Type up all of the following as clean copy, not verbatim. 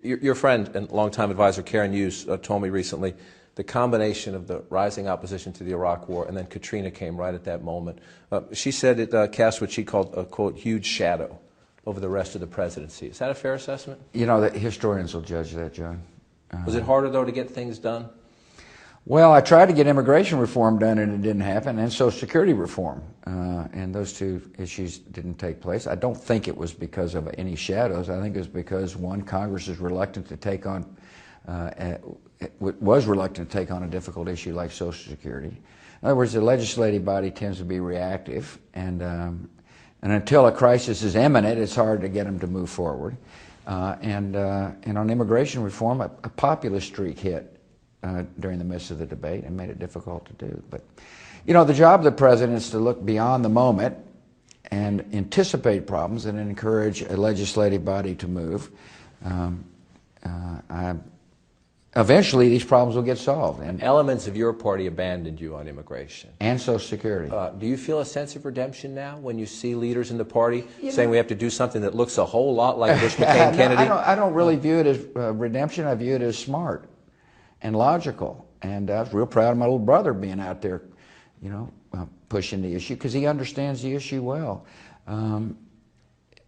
Your friend and longtime advisor Karen Hughes told me recently the combination of the rising opposition to the Iraq War and then Katrina came right at that moment. She said it cast what she called a, quote, huge shadow over the rest of the presidency. Is that a fair assessment? You know, the historians will judge that, John. Was it harder, though, to get things done? Well, I tried to get immigration reform done and it didn't happen, and Social Security reform. And those two issues didn't take place. I don't think it was because of any shadows. I think it was because, one, Congress is reluctant to take on, was reluctant to take on a difficult issue like Social Security. In other words, the legislative body tends to be reactive, and until a crisis is imminent, it's hard to get them to move forward. And on immigration reform, a populist streak hit during the midst of the debate and made it difficult to do. But, you know, the job of the president is to look beyond the moment and anticipate problems and encourage a legislative body to move. Eventually, these problems will get solved. And elements of your party abandoned you on immigration. And Social Security. Do you feel a sense of redemption now when you see leaders in the party saying we have to do something that looks a whole lot like Bush, McCain, Kennedy? I don't really view it as redemption. I view it as smart and logical. And I was real proud of my little brother being out there, you know, pushing the issue because he understands the issue well.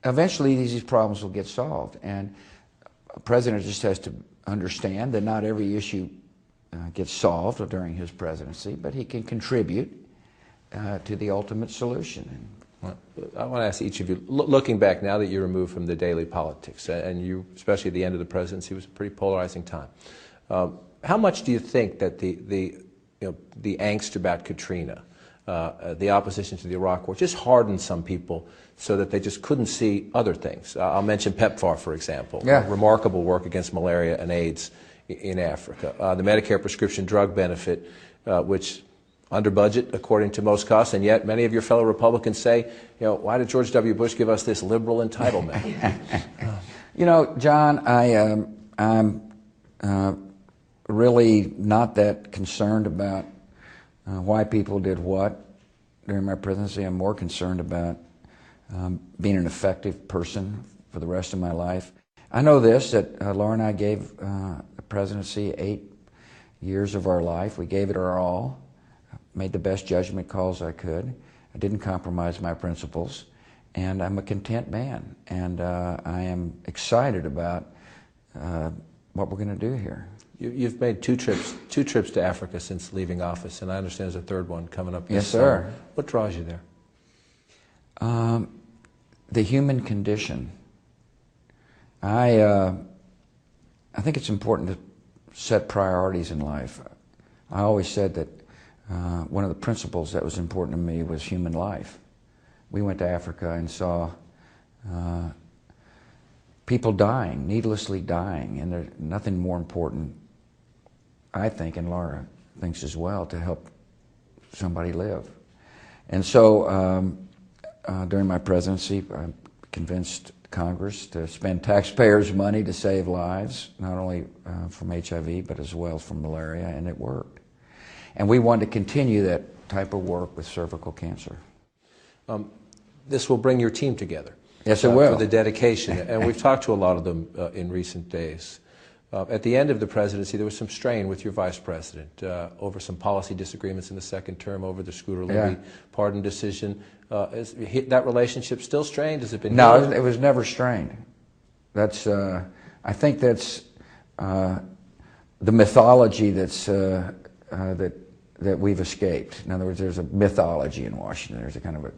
Eventually, these problems will get solved. And a president just has to understand that not every issue gets solved during his presidency, but he can contribute to the ultimate solution. Well, I want to ask each of you, looking back now that you're removed from the daily politics, and you, especially at the end of the presidency, was a pretty polarizing time. How much do you think that the angst about Katrina, the opposition to the Iraq War, just hardened some people so that they just couldn't see other things? I'll mention PEPFAR, for example. Yeah. Remarkable work against malaria and AIDS in Africa. The Medicare prescription drug benefit, which under budget according to most costs, and yet many of your fellow Republicans say, you know, why did George W. Bush give us this liberal entitlement? You know, John, I'm really not that concerned about why people did what during my presidency. I'm more concerned about being an effective person for the rest of my life. I know this, that Laura and I gave the presidency 8 years of our life. We gave it our all, made the best judgment calls I could. I didn't compromise my principles, and I'm a content man. And I am excited about what we're going to do here. You've made two trips to Africa since leaving office, and I understand there's a third one coming up this Yes, summer. sir. What draws you there? The human condition. I think it's important to set priorities in life. I always said that one of the principles that was important to me was human life. We went to Africa and saw people dying, needlessly dying, and there's nothing more important, I think, and Laura thinks as well, to help somebody live. And so during my presidency, I convinced Congress to spend taxpayers' money to save lives, not only from HIV, but as well from malaria, and it worked. And we want to continue that type of work with cervical cancer. This will bring your team together. Yes, it will. For the dedication, and we've talked to a lot of them in recent days. At the end of the presidency, there was some strain with your vice president over some policy disagreements in the second term over the Scooter Libby pardon decision. Is that relationship still strained? Has it been? No, it was never strained. That's I think that's the mythology that's that we've escaped. In other words, there's a mythology in Washington. There's a kind of a.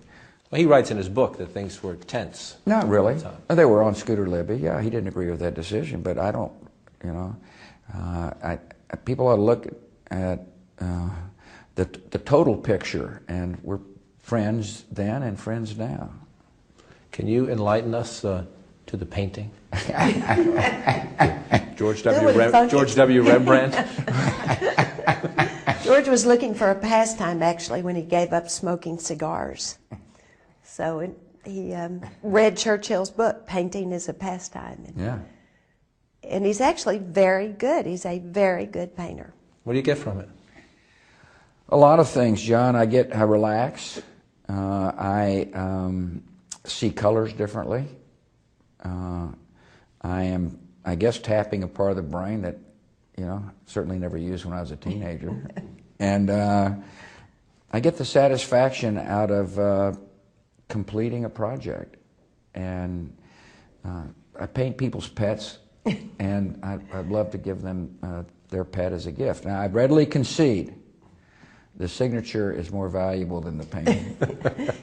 Well, he writes in his book that things were tense. Not really. They were on Scooter Libby. Yeah, he didn't agree with that decision, but I don't. You know, people ought to look at the total picture, and we're friends then and friends now. Can you enlighten us to the painting? George W. Rembrandt. George was looking for a pastime, actually, when he gave up smoking cigars. So he read Churchill's book, Painting is a Pastime. Yeah. And he's actually very good. He's a very good painter. What do you get from it? A lot of things, John. I relax. I see colors differently. I am I guess, tapping a part of the brain that, certainly never used when I was a teenager. And I get the satisfaction out of completing a project. And I paint people's pets, and I'd love to give them their pet as a gift. Now, I readily concede the signature is more valuable than the painting.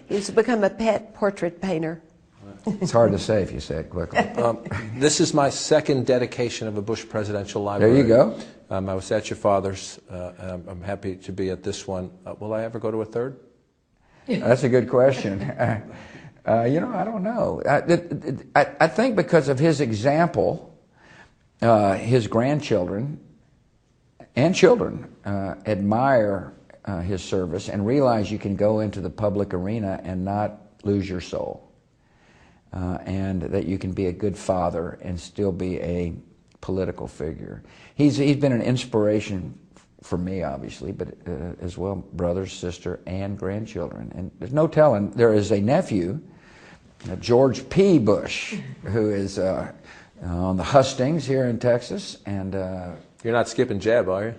He's become a pet portrait painter. It's hard to say if you say it quickly. This is my second dedication of a Bush Presidential Library. There you go. I was at your father's. I'm happy to be at this one. Will I ever go to a third? That's a good question. I don't know. I think because of his example, his grandchildren and children admire his service and realize you can go into the public arena and not lose your soul. And that you can be a good father and still be a political figure. He's been an inspiration for me, obviously, but as well brothers, sister, and grandchildren. And there's no telling. There is a nephew, George P. Bush, who is on the hustings here in Texas, and You're not skipping Jeb, are you?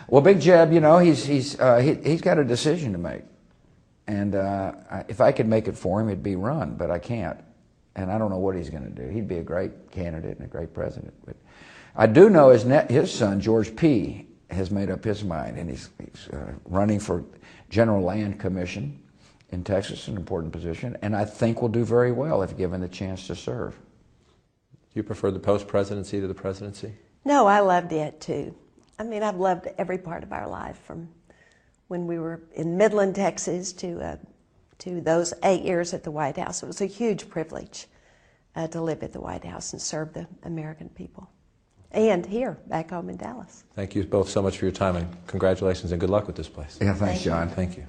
well, Big Jeb, he's got a decision to make, and if I could make it for him, it'd be run, but I can't. And I don't know what he's going to do. He'd be a great candidate and a great president. But I do know his son, George P., has made up his mind, and he's running for General Land Commission in Texas, an important position, and I think will do very well if given the chance to serve. Do you prefer the post-presidency to the presidency? No, I loved it too. I mean, I've loved every part of our life, from when we were in Midland, Texas, to those 8 years at the White House. It was a huge privilege to live at the White House and serve the American people. And here, back home in Dallas. Thank you both so much for your time, and congratulations and good luck with this place. Yeah, thanks, John. Thank you.